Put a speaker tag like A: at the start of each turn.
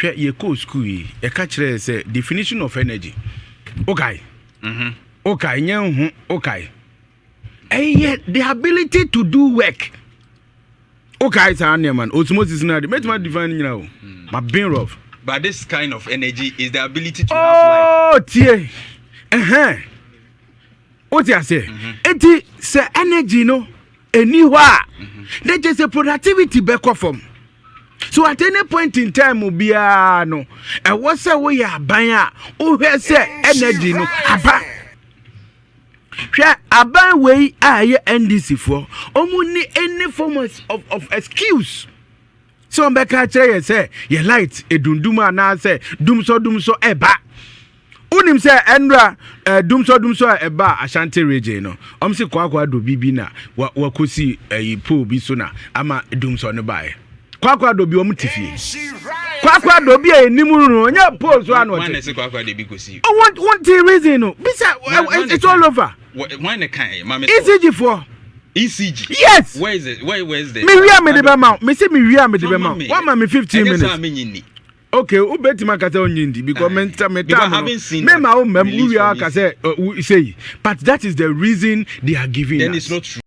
A: Ye ko school yi e ka kire say definition of energy. Okay. Okay, nya okay. Yet the ability to do work. Okay, it's an man. Osmosis na the make define now. My being rough.
B: But this kind of energy is the ability to have
A: life. Oh, tie. What you say? It is energy no anywhere. That is a productivity back from. So at any point in time will be no. And what's a way ya banya? Oh, say energy no aba. Aba way I NDC for. Only any form of excuse. So I'm back at say ye light a dunduma na say dumso eba. Unim say Endra dumso eba Ashanti region no. Se kwakwa do bibi na wakosi po bi so na ama dumso no bae. Kwakwa do bi omutifie. Kwakwa do bi enimu no nya pose one what.
B: Why say kwakwa de bi kosi?
A: One reason no. It's all over.
B: Why na kan mama?
A: ECG for
B: ECG.
A: Yes.
B: Where is it? Where is the?
A: Me wia me de be ma. Me say me wia me de be ma. One ma me 15 minutes. Okay, who bet my kasa onyindi because I haven't seen me ma o mem wia kasa say, but that is the reason they are giving.
B: Then
A: us.
B: It's not true.